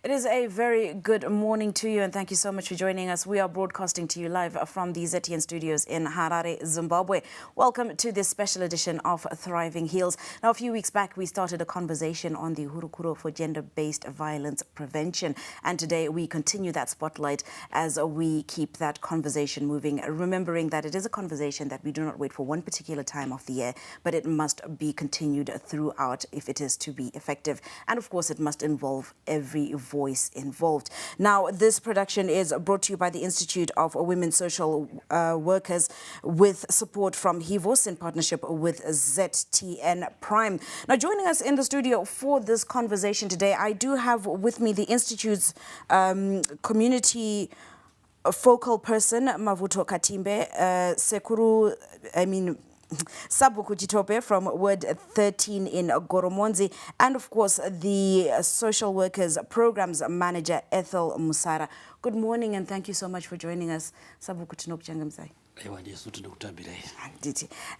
It is a very good morning to you, and thank you so much for joining us. We are broadcasting to you live from the ZTN studios in Harare, Zimbabwe. Welcome to this special edition of Thriving Heals. Now, a few weeks back, we started a conversation on the Hurukuro for gender-based violence prevention, and today we continue that spotlight as we keep that conversation moving, remembering that it is a conversation that we do not wait for one particular time of the year, but it must be continued throughout if it is to be effective. And of course, it must involve every voice involved. Now, this production is brought to you by the Institute of Women Social Workers with support from HIVOS in partnership with ZTN Prime. Now, joining us in the studio for this conversation today, I do have with me the Institute's community focal person, Mavuto Katimbe, Sabu Kuchitope from Ward 13 in Goromonzi, and of course the Social Workers Programs Manager, Ethel Musara. Good morning and thank you so much for joining us. Sabu Kuchinope.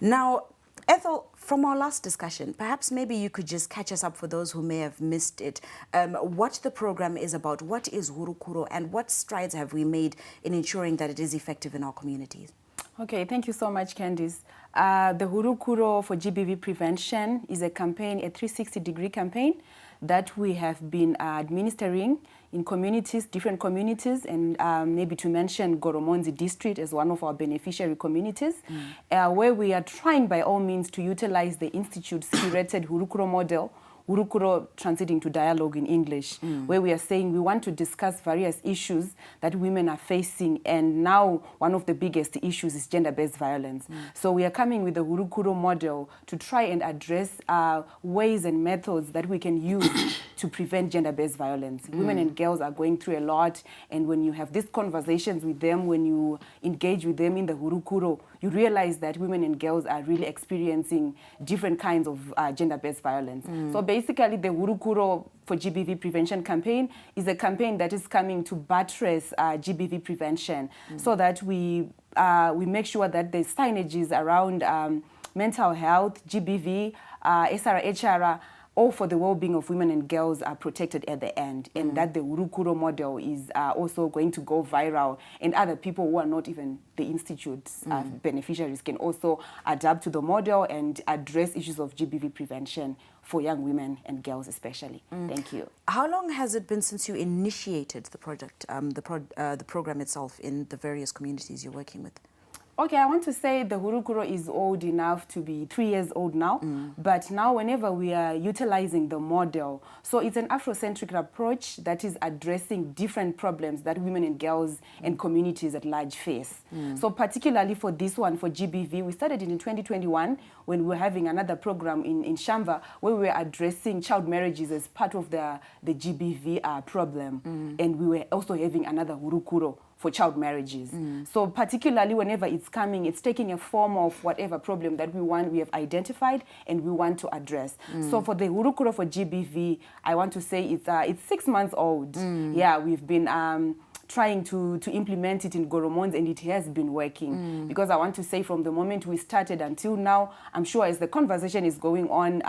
Now, Ethel, from our last discussion, perhaps maybe you could just catch us up for those who may have missed it. What the program is about, what is Hurukuro, and what strides have we made in ensuring that it is effective in our communities? Okay, thank you so much, Candice. The Hurukuro for GBV prevention is a campaign, a 360-degree campaign that we have been administering in communities, different communities, and maybe to mention Goromonzi district as one of our beneficiary communities, where we are trying by all means to utilize the Institute's curated Hurukuro model, Hurukuro translating to dialogue in English, where we are saying we want to discuss various issues that women are facing, and now one of the biggest issues is gender-based violence. So we are coming with the Hurukuro model to try and address ways and methods that we can use to prevent gender-based violence. Women and girls are going through a lot, and when you have these conversations with them, when you engage with them in the Hurukuro, you realize that women and girls are really experiencing different kinds of gender-based violence. So basically, the Hurukuro for GBV prevention campaign is a campaign that is coming to buttress GBV prevention, so that we make sure that the signages around mental health, GBV, SRHR, all for the well-being of women and girls are protected at the end, and that the Hurukuro model is also going to go viral, and other people who are not even the Institute's beneficiaries can also adapt to the model and address issues of GBV prevention for young women and girls especially. Thank you. How long has it been since you initiated the project, the program itself in the various communities you're working with? Okay, I want to say the Hurukuro is old enough to be 3 years old now, but now whenever we are utilizing the model, so it's an Afrocentric approach that is addressing different problems that women and girls and communities at large face. So particularly for this one, for GBV, we started in 2021 when we were having another program in Shamva where we were addressing child marriages as part of the GBV problem, and we were also having another Hurukuro for child marriages. So particularly whenever it's coming, it's taking a form of whatever problem that we have identified and we want to address. So for the Hurukuro for GBV, I want to say it's 6 months old. Yeah, we've been trying to implement it in Goromonzi, and it has been working. Because I want to say from the moment we started until now, I'm sure as the conversation is going on,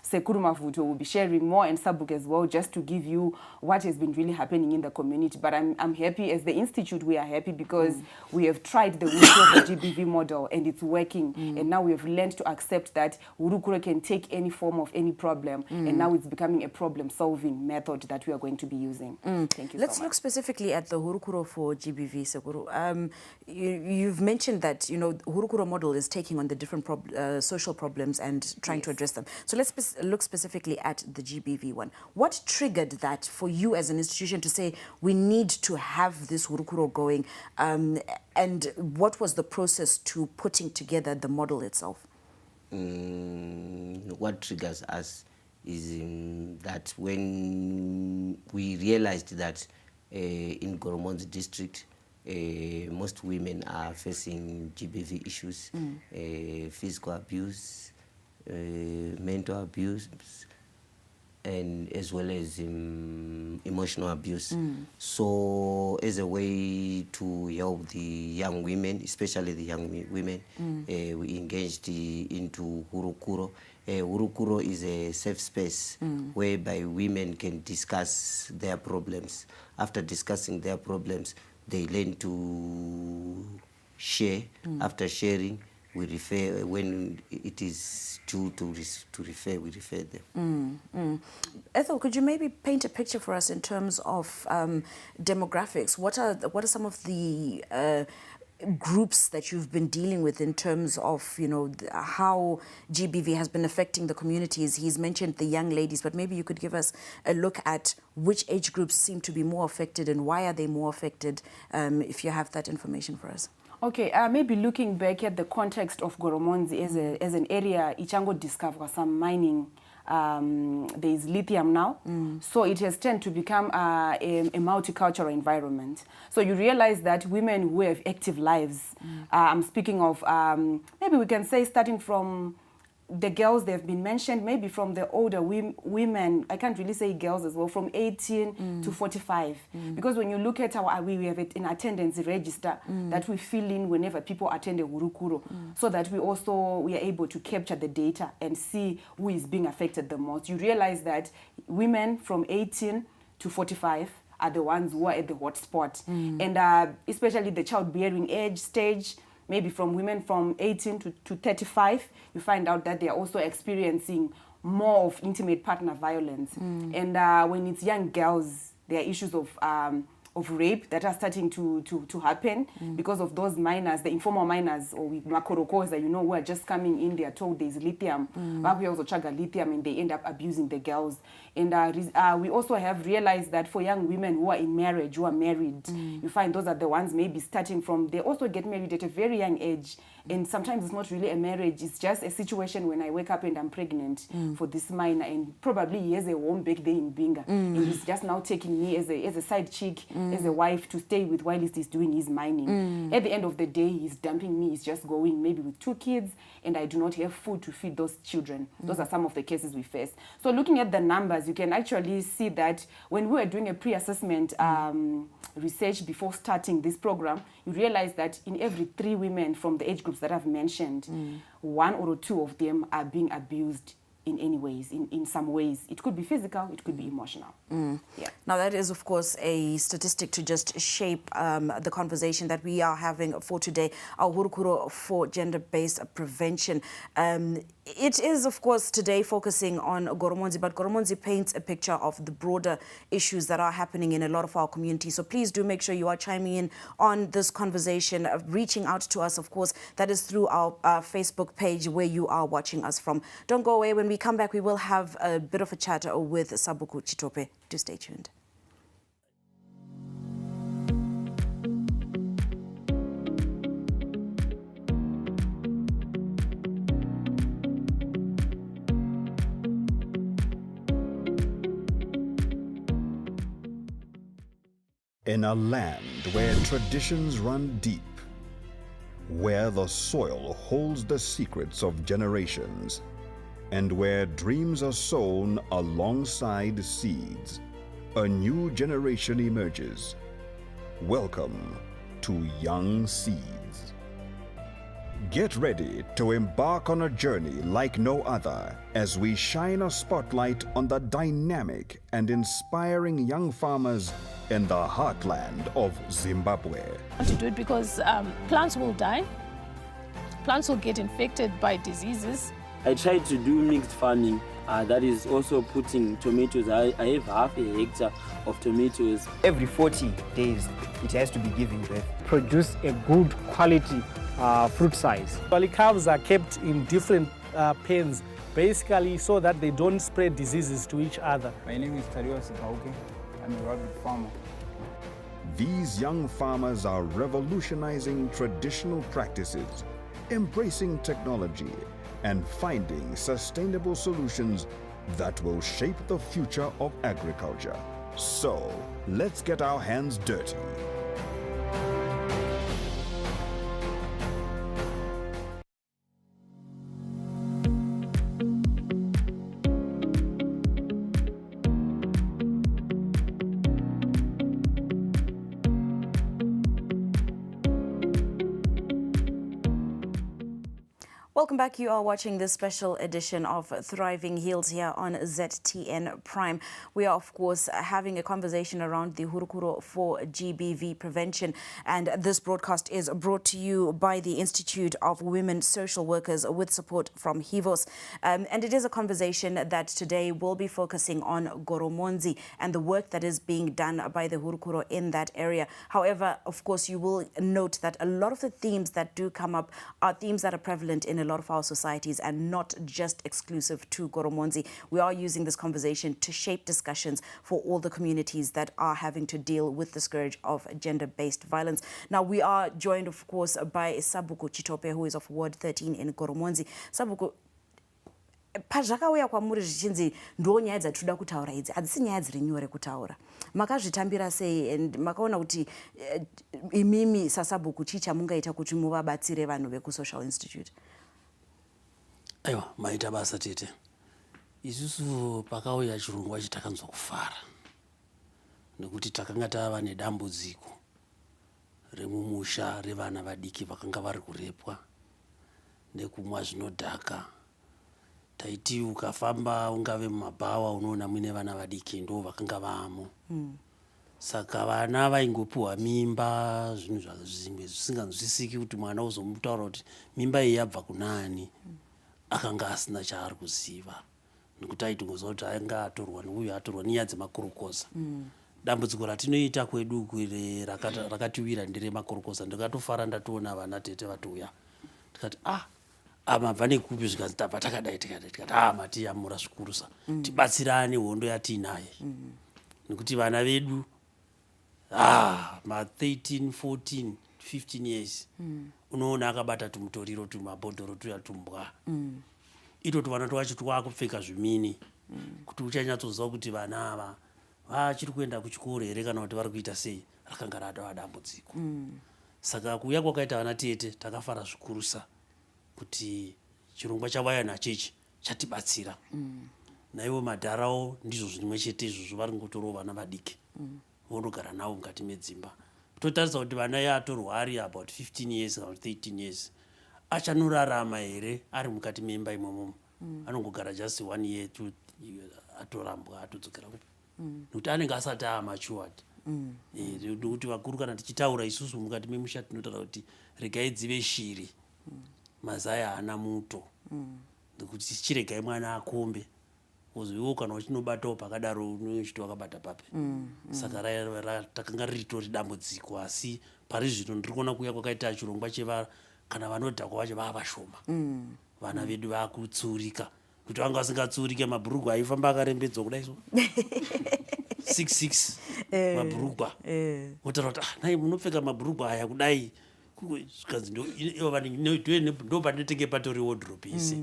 Sekuru Mavuto will be sharing more, and Sabuk as well, just to give you what has been really happening in the community. But I'm happy, as the Institute, we are happy because we have tried the Hurukuro GBV model and it's working. And now we have learned to accept that Hurukuro can take any form of any problem, and now it's becoming a problem-solving method that we are going to be using. Thank you. Let's look specifically at the Hurukuro for GBV, Sekuru. You've mentioned that, Hurukuro model is taking on the different social problems and trying to address them. So let's look specifically at the GBV one. What triggered that for you as an institution to say we need to have this Hurukuro going, and what was the process to putting together the model itself? What triggers us is that when we realized that in Goromonzi district, most women are facing GBV issues, physical abuse, mental abuse, and as well as emotional abuse. So as a way to help the young women, especially the young women, we engaged into Hurukuro, Hurukuro is a safe space whereby women can discuss their problems. After discussing their problems, they learn to share. After sharing, we refer. When it is due to refer, we refer them. Ethel, could you maybe paint a picture for us in terms of demographics? What are some of the groups that you've been dealing with in terms of, you know, how GBV has been affecting the communities? He's mentioned the young ladies, but maybe you could give us a look at which age groups seem to be more affected and why are they more affected, if you have that information for us. Okay, maybe looking back at the context of Goromonzi as an area, Ichango discovered some mining. There is lithium now, so it has tended to become a multicultural environment. So you realize that women who have active lives, I'm speaking of, maybe we can say starting from the girls, they've been mentioned, maybe from the older women, I can't really say girls as well, from 18 to 45. Because when you look at our, we have an attendance register that we fill in whenever people attend a Hurukuro, so that we are able to capture the data and see who is being affected the most. You realize that women from 18 to 45 are the ones who are at the hotspot. And especially the childbearing age stage, maybe from women from 18 to 35, you find out that they are also experiencing more of intimate partner violence. And when it's young girls, there are issues of rape that are starting to happen because of those miners, the informal miners, or with makorokoza, you know, who are just coming in, they are told there's lithium, but we also chaga lithium, and they end up abusing the girls. And we also have realized that for young women who are in marriage, who are married, you find those are the ones maybe starting from, they also get married at a very young age. And sometimes it's not really a marriage, it's just a situation when I wake up and I'm pregnant for this miner, and probably he has a home back there in Binga. And he's just now taking me as a side chick, as a wife to stay with while he's doing his mining. At the end of the day, he's dumping me, he's just going maybe with 2 kids, and I do not have food to feed those children. Those are some of the cases we face. So looking at the numbers, you can actually see that when we were doing a pre-assessment research before starting this program, you realize that in every 3 women from the age groups that I've mentioned, 1 or 2 of them are being abused in any ways, in some ways. It could be physical, it could be emotional. Yeah. Now that is, of course, a statistic to just shape the conversation that we are having for today, our Hurukuro for gender-based prevention. It is, of course, today focusing on Goromonzi, but Goromonzi paints a picture of the broader issues that are happening in a lot of our communities. So please do make sure you are chiming in on this conversation, reaching out to us, of course. That is through our Facebook page where you are watching us from. Don't go away. When we come back, we will have a bit of a chat with Sabuku Chitope. Do stay tuned. In a land where traditions run deep, where the soil holds the secrets of generations, and where dreams are sown alongside seeds, a new generation emerges. Welcome to Young Seeds. Get ready to embark on a journey like no other as we shine a spotlight on the dynamic and inspiring young farmers in the heartland of Zimbabwe. I want to do it because plants will die, plants will get infected by diseases. I tried to do mixed farming, that is also putting tomatoes. I have half a hectare of tomatoes. Every 40 days, it has to be giving birth. Produce a good quality fruit size. Well, calves are kept in different pens, basically so that they don't spread diseases to each other. My name is Tariwa Sikauke. I'm a rabbit farmer. These young farmers are revolutionizing traditional practices, embracing technology, and finding sustainable solutions that will shape the future of agriculture. So, let's get our hands dirty. Welcome back. You are watching this special edition of Thriving Heals here on ZTN Prime. We are, of course, having a conversation around the Hurukuro for GBV prevention. And this broadcast is brought to you by the Institute of Women Social Workers with support from HIVOS. And it is a conversation that today will be focusing on Goromonzi and the work that is being done by the Hurukuro in that area. However, of course, you will note that a lot of the themes that do come up are themes that are prevalent in a lot of our societies and not just exclusive to Goromonzi. We are using this conversation to shape discussions for all the communities that are having to deal with the scourge of gender-based violence. Now, we are joined, of course, by Sabuku Chitope, who is of Ward 13 in Goromonzi. Sabuku, pazvakauya kwamuri zvichinzi ndo nyaya dzatinoda kutaura idzi hadzisi nyaya dziri nyore kutaura, makazvitambira sei and makaona kuti imimi saSabuku chii chamungaita kuti muvabatsire vanhu vekusocial institute? Aiwa, maita basa tete. Isusu pakauya chirongwa chitakanzwa kufara nekuti takanga tava nedambudziko remumusha revana vadiki vakanga vari kurepwa nekumwa zvinodhaka. Taiti ukafamba ungave mumabhawa unoona muine vana vadiki ndo vakanga vamo. Saka vana vaingopiwa mimba, zvinhu zvimwe zvisinganzwisiki kuti mwana uzomutaura kuti mimba iyi yabva kunani. Akanga asina chaari kuziva nekuti aitongoziva kuti anga atorwa neuyo atorwa nenyaya dzemakurukoza. Dambudziko ratinoita kwedu rakatiwira nderemakurukoza. Ndikatofara ndatoona vana tete vatouya tikati mabva nekupi zvikanzi tabva takadai tikati matiyamura zvikurusa tibatsirane hondo yatiinaye nekuti vana vedu ma13 14 15 years unoona akabata tumutoriro tumabhodhoro tuya tumbwa ito vana twacho twakupfeka zvimini kuti uchanyatsoziva kuti vana ava vachiri kuenda kuchikoro here kana kuti vari kuita sei. Rakanga radava dambudziko. Saka kuuya kwakaita vana tete takafara zvikurusa kuti chirongwa chavaya nacho ichi chatibatsira. Naivo madharawo ndizvo zvimwe chete izvozvo vari ngotorawo vana vadiki vonogara navo mukati medzimba. Totarisa kuti vana yatorwa ari about 15 years kana 13 years achanorarama here ari mukati memba imomo. Anongogara just 1 year atorambwa atodzokera kupi nekuti anenge asati amatured. Nekuti vakuru kana tichitaura isusu mukati memusha tinotaura kuti regai dzive shiri mazai haana muto, nekuti chiregai mwana akombe uziwo kana uchinobatawo pakadaro unochiti wakabata papi. Saka takanga ritori dambudziko, asi pari zvino ndiri kuona kuuya kwakaita chirongwa cheva kana vanodhakwa vacho vava vashoma. Vana vedu vakutsurika kuti vanga vasingatsurike mabhurugwa aifamba akarembedzwa kudai so 66 mabhurugwa wotaura kuti nai munopfeka mabhurugwa aya kudai zvikanzi ndo panetenge patori wardrobe ise.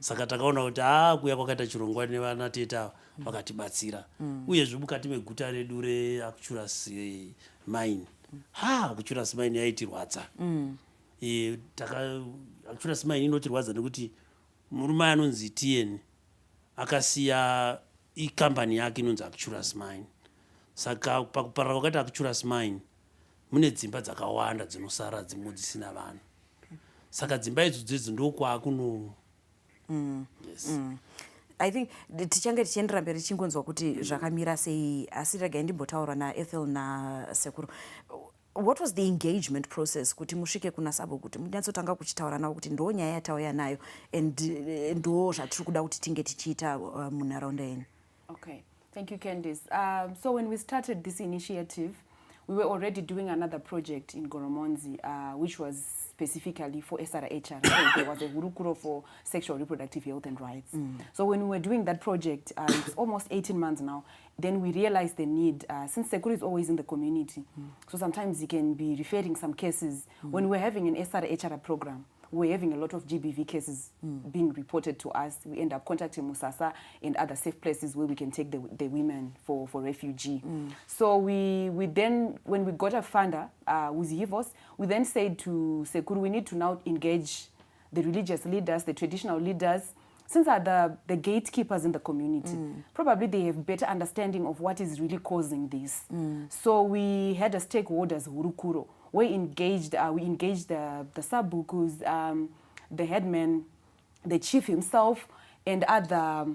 Saka takaona kuti kuya kwakaita chirongwa nevana teta vakatibatsira. Uyezve mukati meguta redu reActuras mine Acturas mine yaitirwadza. Acturas mine inotirwadza nekuti murume anonzi TN akasiya ikambani yake inonzi Acturas mine. Saka pakuparara kwakaita Acturas mine mune dzimba dzakawanda dzinosara dzimwe dzisina vanhu. Saka dzimba idzodzo ndokwakuno I think tichange tichiendera mberi chingonzwa kuti zvakamira sei, asi regai ndimbotaura naEthel naSekuru. What was the engagement process kuti musvike kuna Sabo kuti munyatsotanga kuchitaura navo kuti ndo nyaya yatauya nayo and ndo zvatiri kuda kuti tinge tichiita munharaunda yenyu? Okay, thank you, Candice. So when we started this initiative, we were already doing another project in Goromonzi, which was specifically for SRHR. So there was a Hurukuro for sexual reproductive health and rights. So when we were doing that project, it's almost 18 months now, then we realized the need, since Sekuru is always in the community, so sometimes he can be referring some cases. When we're having an SRHR program, we're having a lot of GBV cases being reported to us. We end up contacting Musasa and other safe places where we can take the women for refugee. So we then, when we got a funder with HIVOS, we then said to Sekuru, we need to now engage the religious leaders, the traditional leaders, since are the gatekeepers in the community. Probably they have better understanding of what is really causing this. So we had a stakeholders, Hurukuro. We engaged the Sabukus, the headman, the chief himself, and other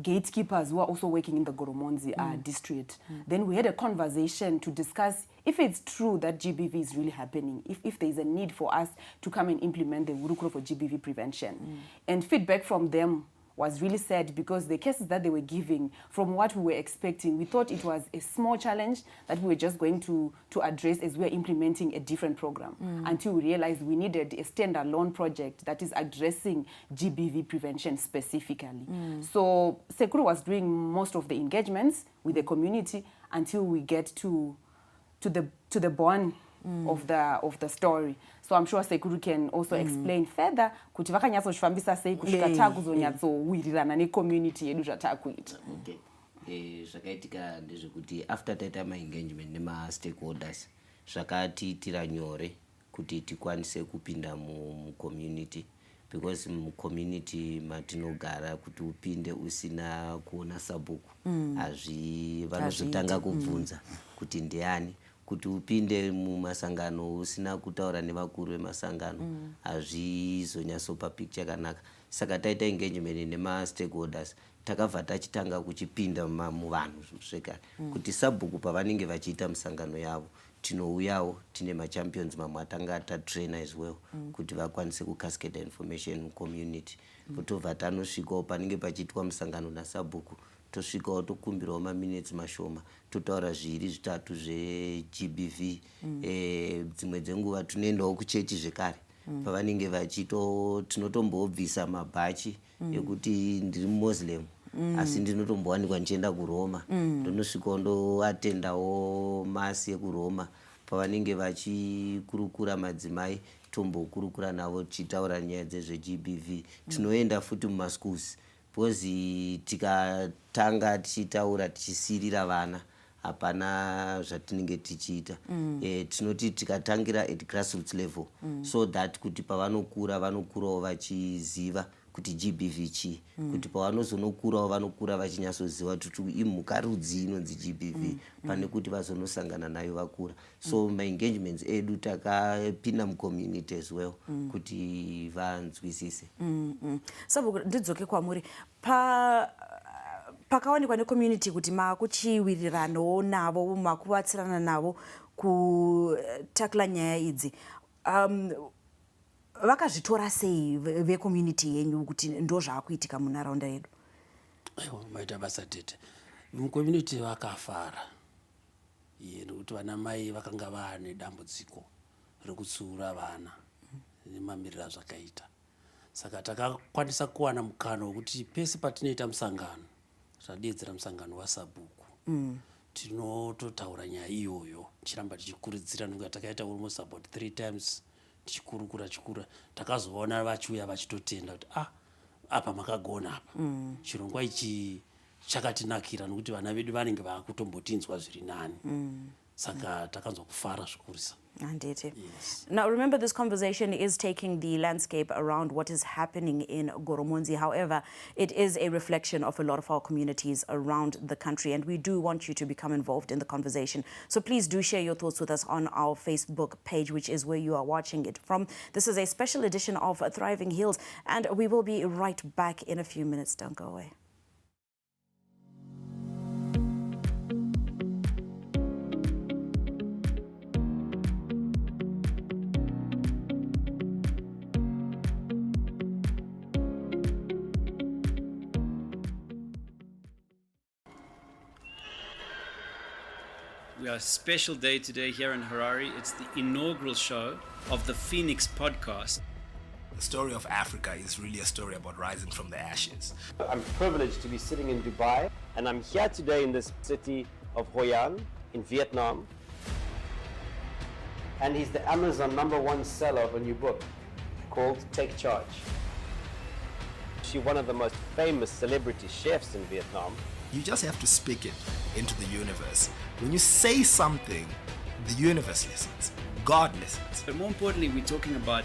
gatekeepers who are also working in the Goromonzi district. Then we had a conversation to discuss if it's true that GBV is really happening, if there's a need for us to come and implement the Hurukuro for GBV prevention. And feedback from them was really sad because the cases that they were giving, from what we were expecting, we thought it was a small challenge that we were just going to address as we were implementing a different program, until we realized we needed a standalone project that is addressing GBV prevention specifically. So Sekuru was doing most of the engagements with the community until we get to the bone of the story. So I'm sure Sekuru can also explain further kuti vakanyatsozvifambisa sei kusvika takuzonyatsowirirana necommunity yedu zvatakuita. Zvakaitika ndezvekuti after taita ma-engagement nema-stakeholders zvakatiitira nyore kuti tikwanise kupinda mu-community, because mu-community matinogara kuti upinde usina kuona sabhuku vanozotanga kubvunza kuti ndiani. Kuti upinde mumasangano usina kutaura nevakuru vemasangano hazvizonyatsopa picture yakanaka. Saka taita engagement nema-stakeholders takabva tachitanga kuchipinda muvanhu zvekare kuti sabhuku pavanenge vachiita musangano yavo tinouyawo tine machampions mamwe atanga tatraina as well kuti vakwanise kucascade information mucommunity. Tobva tanosvikawo panenge pachiitwa musangano nasabhuku, tosvikawo tokumbirawo maminutes mashoma totaura zviri zvitatu zveGBV. Dzimwe dzenguva tunoendawo kuchechi zvekare pavanenge tinotombobvisa mabhachi ekuti ndiri Muslim asi ndinotombowanikwa ndichienda kuRoma, ndonosvikawo ndoatendawo masi ekuroma pavanenge vachikurukura madzimai tombokurukura navo tichitaura nyaya dzezveGBV. Tinoenda futi mumaschools because tikatanga tichitaura tichisirira vana hapana zvatinenge tichiita. Tinoti tikatangira at grassroots level so that kuti pavanokura vanokurawo vachiziva kuti GBV chii, kuti pavanozonokurawo vanokura vachinyatsoziva kuti imhuka rudzi inonzi GBV pane kuti vazonosangana nayo vakura. So ma-engagements edu takapinda mucommunity as well kuti vanzwisise. Sabhuku, ndidzoke kwamuri pakawanikwa necommunity kuti makuchiwiriranawo navo makubatsirana navo kutakla nyaya idzi, vakazvitora sei vecommunity yenyu kuti ndo zvaakuitika munharaunda yedu? Maita basa tete mucommunity vakafara nekuti vana mai vakanga vane dambudziko rekutsuura vana nemamiriro zvakaita. Saka takakwanisa kuwana mukana wekuti pese patinoita musangano, tadedzera musangano wasabhuku, tinototaura nyaya iyoyo tichiramba tichikurudzira, nekuti takaita almost about 3 times tichikurukura takazoona vachiuya vachitotenda kuti apa makagona apa. Chirongwa ichi chakatinakira nekuti vana vedu vanenge vakutombotinzwa zviri nani. Saka takanzwa kufara zvikurisa. Yes. Now remember, this conversation is taking the landscape around what is happening in Goromonzi. However, it is a reflection of a lot of our communities around the country, and we do want you to become involved in the conversation. So please do share your thoughts with us on our Facebook page, which is where you are watching it from. This is a special edition of Thriving Heals, and we will be right back in a few minutes. Don't go away. We are a special day today here in Harare. It's the inaugural show of the Phoenix podcast. The story of Africa is really a story about rising from the ashes. I'm privileged to be sitting in Dubai, and I'm here today in this city of Hoi An in Vietnam. And he's the Amazon #1 seller of a new book called Take Charge. She's one of the most famous celebrity chefs in Vietnam. You just have to speak it into the universe. When you say something, the universe listens. God listens. But more importantly, we're talking about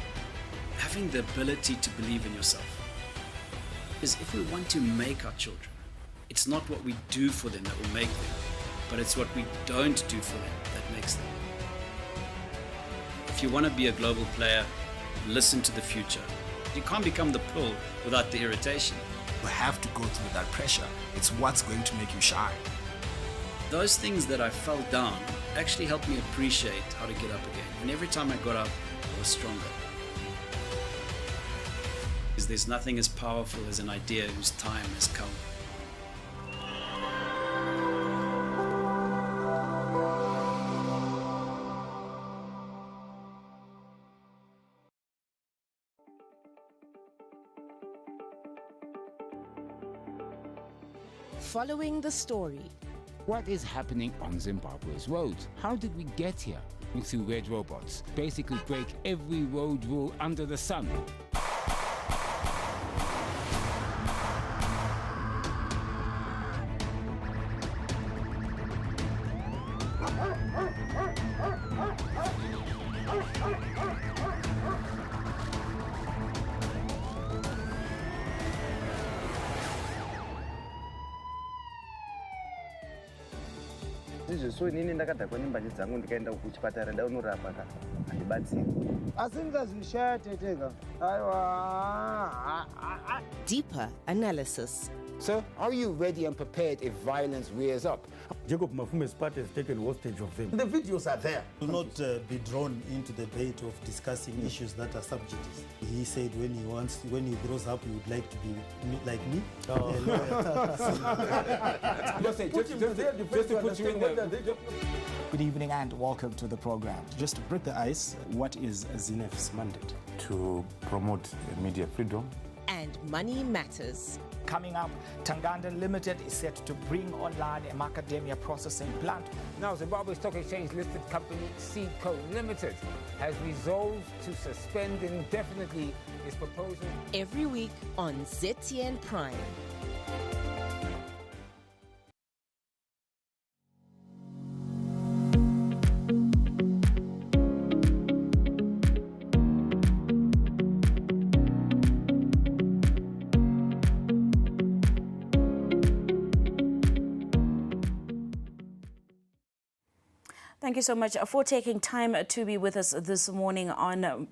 having the ability to believe in yourself. Because if we want to make our children, it's not what we do for them that will make them, but it's what we don't do for them that makes them. If you want to be a global player, listen to the future. You can't become the pill without the irritation. You have to go through that pressure. It's what's going to make you shine. Those things that I fell down actually helped me appreciate how to get up again. And every time I got up, I was stronger. Because there's nothing as powerful as an idea whose time has come. Following the story. What is happening on Zimbabwe's roads? How did we get here? Through red robots, basically break every road rule under the sun. so inini ndakadhakwa nembanje dzangu ndikaenda kuchipatara ndaunorapwa ka handibatsiri asi ndingazvishaya tega aiwa. Deeper analysis. So, are you ready and prepared if violence rears up? Jacob Mafume's party has taken hostage of them. The videos are there. Do not be drawn into the debate of discussing issues that are sub judice. He said when he grows up, he would like to be like me. Oh. Just to put you in the... Good evening and welcome to the program. Just to break the ice, what is ZINEF's mandate? To promote media freedom. And money matters. Coming up, Tanganda Limited is set to bring online a macadamia processing plant. Now, Zimbabwe Stock Exchange listed company Seedco Limited has resolved to suspend indefinitely its proposal. Every week on ZTN Prime. Thank you so much for taking time to be with us this morning on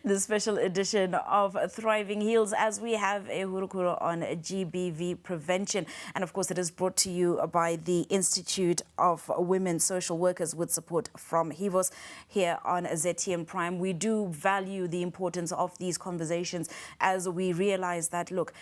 the special edition of Thriving Heals, as we have a Hurukuro on GBV prevention. And of course, it is brought to you by the Institute of Women Social Workers with support from HIVOS here on ZTM Prime. We do value the importance of these conversations as we realize that, look,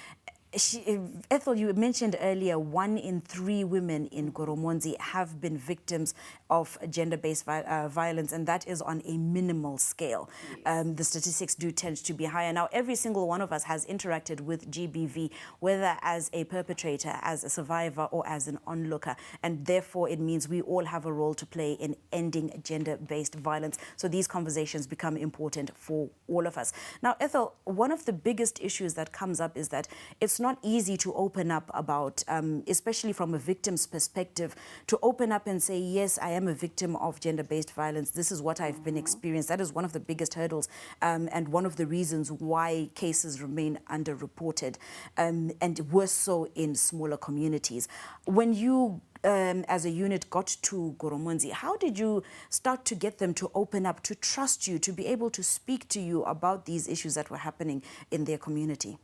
Ethel, you mentioned earlier 1 in 3 women in Goromonzi have been victims of gender-based violence, and that is on a minimal scale. Yes. The statistics do tend to be higher. Now, every single one of us has interacted with GBV, whether as a perpetrator, as a survivor, or as an onlooker, and therefore it means we all have a role to play in ending gender-based violence. So these conversations become important for all of us. Now, Ethel, one of the biggest issues that comes up is that it's not easy to open up about, especially from a victim's perspective, to open up and say, yes, I am a victim of gender-based violence. This is what I've been experienced. That is one of the biggest hurdles and one of the reasons why cases remain underreported and worse so in smaller communities. When you as a unit got to Goromonzi, how did you start to get them to open up, to trust you, to be able to speak to you about these issues that were happening in their community?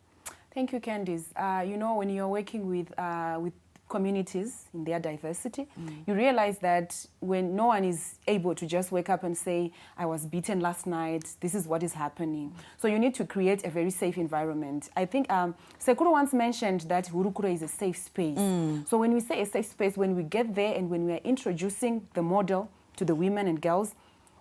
Thank you, Candice. You know, when you're working with communities in their diversity, you realize that when no one is able to just wake up and say, I was beaten last night, this is what is happening. So you need to create a very safe environment. I think Sekuro once mentioned that Hurukuro is a safe space. So when we say a safe space, when we get there and when we are introducing the model to the women and girls,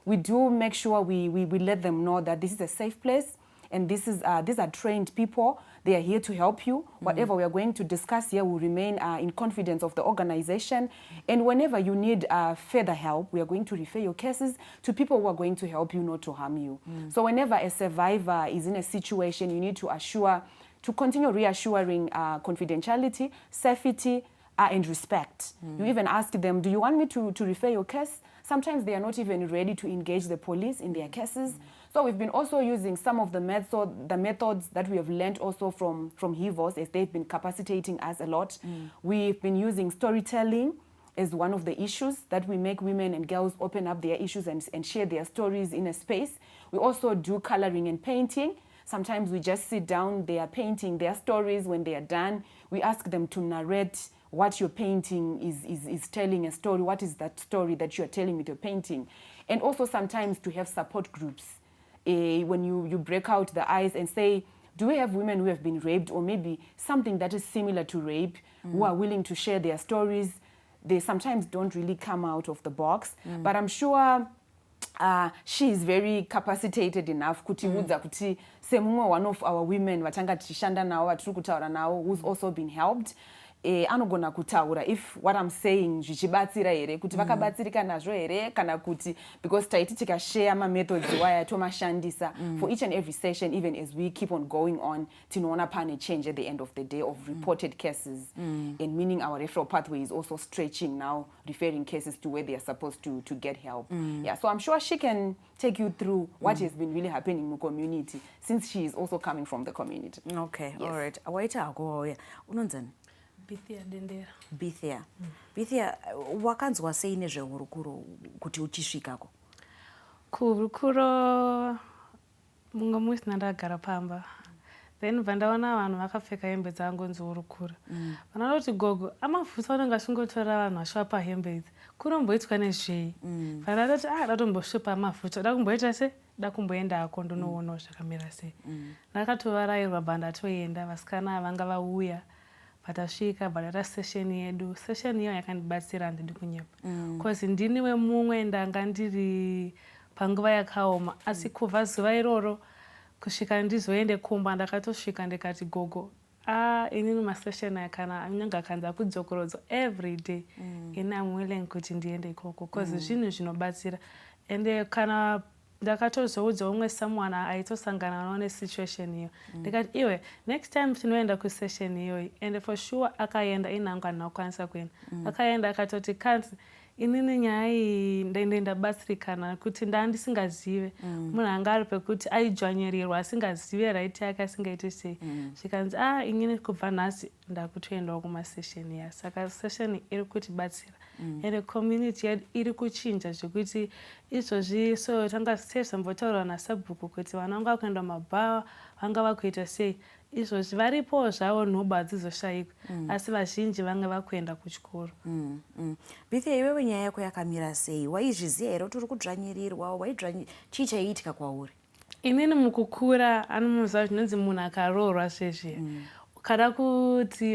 we do make sure we let them know that this is a safe place, and this is these are trained people. They are here to help you. Whatever we are going to discuss here will remain in confidence of the organization. And whenever you need further help, we are going to refer your cases to people who are going to help you, not to harm you. So whenever a survivor is in a situation, you need to continue reassuring confidentiality, safety, and respect. You even ask them, do you want me to refer your case? Sometimes they are not even ready to engage the police in their cases. So we've been also using some of the methods that we have learned also from HIVOS, as they've been capacitating us a lot. We've been using storytelling as one of the issues that we make women and girls open up their issues and share their stories in a space. We also do coloring and painting. sometimes we just sit down, they are painting their stories. When they are done, we ask them to narrate what your painting is telling a story. What is that story that you are telling with your painting? And also sometimes to have support groups. When you break out the ice and say, do we have women who have been raped or maybe something that is similar to rape who are willing to share their stories? They sometimes don't really come out of the box, but I'm sure she is very capacitated enough kuti kuti semumwe one of our women vatanga tichishanda navo vatiri kutaura navo who's also been helped. Anogona kutaura if what I'm saying zvichibatsira here kuti vakabatsirika nazvo here kana kuti, because taiti tikashare methods waya tomashandisa for each and every session, even as we keep on going on, tinoona pane change at the end of the day of reported cases, and meaning our referral pathway is also stretching now, referring cases to where they are supposed to get help. Yeah, so I'm sure she can take you through what has been really happening in the community, since she is also coming from the community. Okay, yes. All right. Awaita agoya. Unonzani? Bithia Dendera. Bithia. Bithia, wakanzwa sei nezvehurukuro kuti uchisvikako? Kuhurukuro mumwe musi ndagara pamba. Then vandaona vanhu vakapfeka hembe dzangonzi hurukuro. Vanoti gogo, amavhutsa unenge achingotora vanhu vashapa hembe idzi. Kunomboitwa nezvei? Vandati datombosvipa amavhutsa, da kumboita sei? Da kumboendako ndonoonawo zvakamira sei. Ndakatovarairwa bandatoenda, vasikana vanga vauya. Patasvika bhadata session yedu. Session iyo yakandibatsira ndidi kunyepa. Because ndiniwe mumwe ndanga ndiri panguva yakaoma, asi kubva zuva iroro kusvika ndizoende kumba ndakatosvika ndikati gogo, inini masession aya kana anenge akanza kudzokorodzwa every day, I'm willing kuti ndiende ikoko because zvinhu zvinobatsira. Ende kana ndakatozoudza umwe someone aitosangana nawo nesituation iyo, ndikati iwe next time tinoenda kusession iyoyi, and for sure akaenda inhangu anokwanisa kuenda. Akaenda akatoti kanzi inini nyaya iyi ndabatsirikana kuti ndandisingazive munhu anga ari pekuti aidzvanyirirwa asingazive right yake asingaiti sei. Zvikanzi inini kubva nhasi ndakutoendawo kumasession iya. Saka session iri kutibatsira. And community yedu iri kuchinja zvekuti izvozvi, so tanga sezvambotaurwa nasabhuku kuti vana vanga vakuenda mabhawa vanga vakuita sei. Izvozvi varipo zvavo nhubu hadzizoshayikwa, asi vazhinji vanga vakuenda kuchikoro. Bithia, iwewe nyaya yako yakamira sei? Waizviziva here kuti uri kudzvanyirirwa? Chii chaiitika kwauri? Inini mukukura anomuziva zvinonzi munhu akaroorwa zvezviya.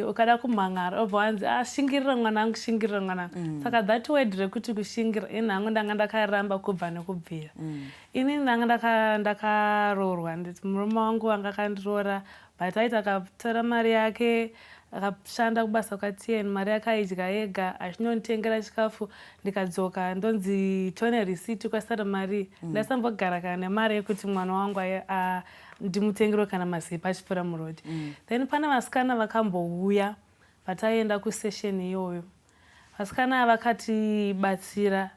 Ukada kumhangara obva wanzi shingirira mwanangu, shingirira mwanangu. Saka that word rekuti kushingira inhangu ndanga ndakaramba kubva nekubvira. Inini ndanga ndakaroorwa, nditi murume wangu wanga akandiroora, but aiti akatora mari yake akashanda kubasa kwatn, mari yake aidya yega, achinonditengera chikafu, ndikadzoka ndonzi tone risiti kwasara mari. Ndasambogara kana nemari yekuti mwana wangu ndimutengero kana mazepa achipfuura murodhi. Then pana vasikana vakambouya vataenda kusession iyoyo. Vasikana vakatibatsira,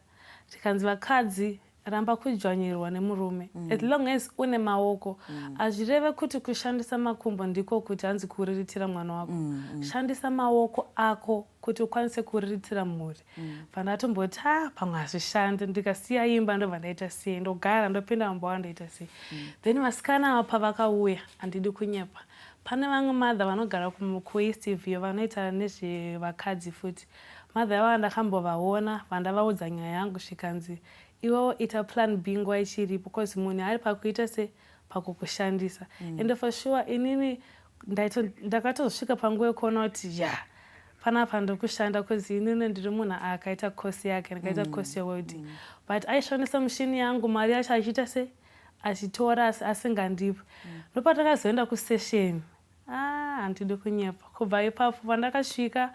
tikanzi vakadzi ramba kudzvanyirirwa nemurume. As long as une maoko, hazvireve kuti kushandisa makumbo ndiko kuti hanzi kuriritira mwana wako. Shandisa maoko ako kuti ukwanise kuriritira mhuri. Pandatomboti pamwe hazvishande, ndikasiya imba ndobva ndaita sei, ndogara ndopinda mumba wandoita sei. Then vasikana ava pavakauya, handidi kunyepa, pane vamwe madha vanogara kuEast View vanoita nezvevakadzi futi. Madha ava ndakambovaona, vandavaudza nyaya yangu zvikanzi iwewo ita plan B nguva ichiripo, because munhu ari pakuita sei pakukushandisa. And for sure inini ndakatozosvika panguva yekuona kuti panapa ndokushanda, because inini ndiri munhu akaita course yake, ndikaita course yewelding, but aishandisa mushini yangu, mari yacho achiita sei achitora asingandipi. Ndopatakazoenda kusession, handidi kunyepa. Kubva ipapo pandakasvika,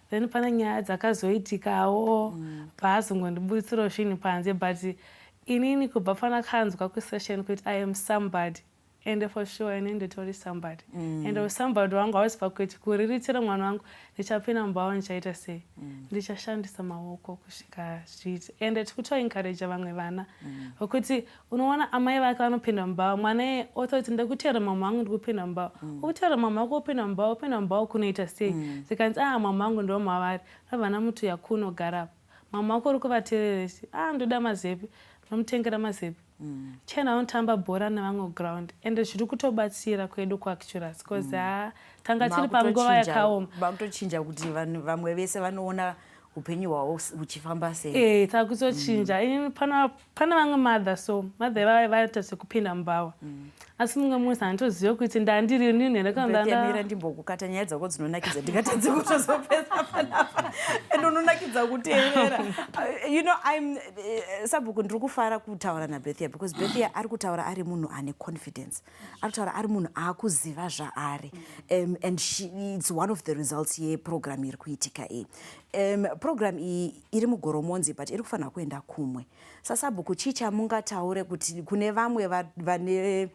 then pane nyaya dzakazoitikawo, paazongondibutsirawo zvinhu panze, but inini kubva pandakanzwa kusession kuti I am somebody, and for sure inini nditori somebody. And somebody wangu hauziva kuti kuriritira mwana wangu ndichapinda mumba ndichaita sei, ndichashandisa maoko kusvika zviiti. And tikutoencourage vamwe vana vokuti unoona amai vake vanopinda mumba, mwana ototi ndakutera mama wangu ndikupinda mumba. Kutera mama wako upinda mumba kunoita sei? Zikanzi mama wangu ndo mavari, vana mutu yakunogara. Mama wako uri kuvateerera, ndoda mazepi, nomutengera mazepi. chena unotamba bhora nevamwe ground ende zviri kutobatsira kwedu kuacturers because tanga tiri panguva yakaoma. Makutochinja kuti vamwe vese vanoona upenyu hwavo huchifamba sei. Takutochinja. Pana vamwe mother, so mother vaita sekupinda mumbawa. Asi mumwe munhu anotoziva kuti ndandiri nini ndakandamira ndimbokukata nyaya dzako dzinonakidza ndingatadzi kutozopesa panapa ende unonakidza kuteerera. You know, Sabhuku ndiri kufara kutaura naBethia because Bethia ari kutaura ari munhu ane confidence, ari kutaura ari munhu akuziva zvaari, and it's one of the results yeprogram iri kuitika iyi. Program iyi iri mugoromonzi but iri kufanira kuenda kumwe. Sabhuku chii chamungataure kuti kune vamwe vane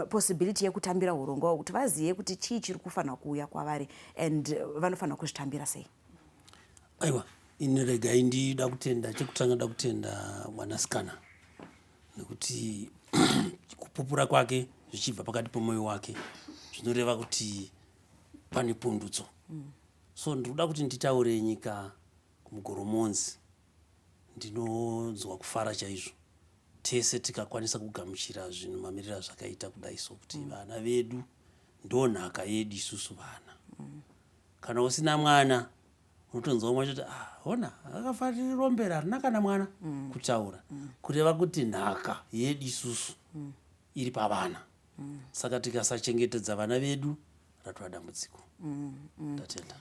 possibility yekutambira urongo kuti vazive kuti chii chiri kufanira kuuya kwavari and vanofanira kuzvitambira sei? Aiwa, iniregai ndida kutenda, chekutanga nda kutenda mwanasikana nekuti kupupura kwake zvichibva pakati pomwoyo wake zvinoreva kuti pane pundutso. So ndinoda kuti nditaure nyika kumugoromonzi, ndinonzwa kufara chaizvo tese tikakwanisa kugamuchira zvinhu mamirira zvakaita kudai, so kuti vana vedu ndo nhaka yedu isusu vana. Kana usina mwana unotonzwa umwe achiti hona akafanira rombera harina kana mwana kutaura kureva kuti nhaka yedu isusu iri pavana. Saka tikasachengetedza vana vedu ratova dambudziko. Ndatenda.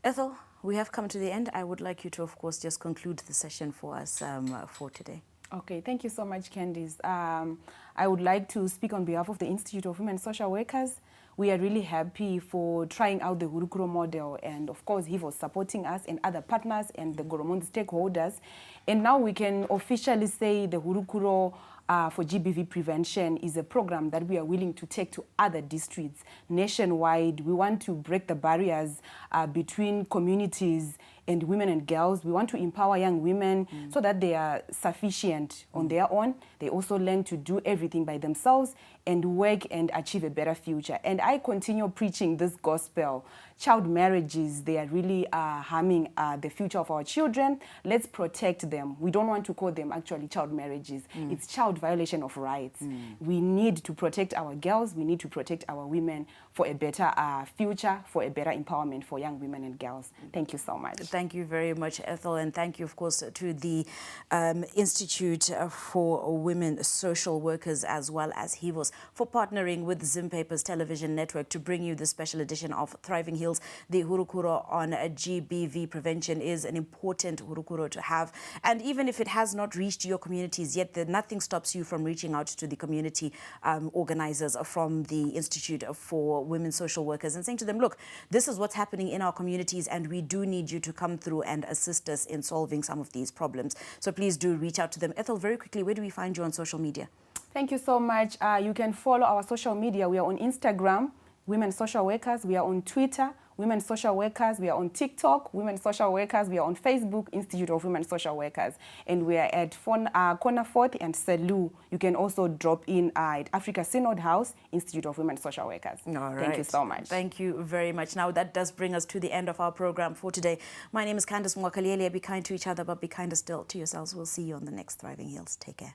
Ethel, we have come to the end. I would like you to, of course, just conclude the session for us for today. Okay, thank you so much, Candice. I would like to speak on behalf of the Institute of Women Social Workers. We are really happy for trying out the Hurukuro model, and of course he was supporting us and other partners and the Goromonzi stakeholders. And now we can officially say the Hurukuro for GBV prevention is a program that we are willing to take to other districts nationwide. We want to break the barriers between communities and women and girls. We want to empower young women so that they are sufficient on their own. They also learn to do everything by themselves and work and achieve a better future. And I continue preaching this gospel. Child marriages, they are really harming the future of our children. Let's protect them. We don't want to call them actually child marriages. It's child violation of rights. We need to protect our girls. We need to protect our women for a better future, for a better empowerment for young women and girls. Thank you so much. Thank you very much, Ethel, and thank you, of course, to the Institute for Women Social Workers as well as HIVOS for partnering with Zim Papers Television Network to bring you the special edition of Thriving Heals. The Hurukuro on GBV prevention is an important Hurukuro to have, and even if it has not reached your communities yet, nothing stops you from reaching out to the community organizers from the Institute for Women Social Workers and saying to them, look, this is what's happening in our communities and we do need you to come through and assist us in solving some of these problems. So please do reach out to them. Ethel, very quickly, where do we find you on social media? Thank you so much. You can follow our social media. We are on Instagram, Women Social Workers. We are on Twitter, Women Social Workers. We are on TikTok, Women Social Workers. We are on Facebook, Institute of Women Social Workers. And we are at Corner 4th and Selu. You can also drop in at Africa Synod House, Institute of Women Social Workers. All right. Thank you so much. Thank you very much. Now that does bring us to the end of our program for today. My name is Candice Mwakaliele. Be kind to each other, but be kinder still to yourselves. We'll see you on the next Thriving Heals. Take care.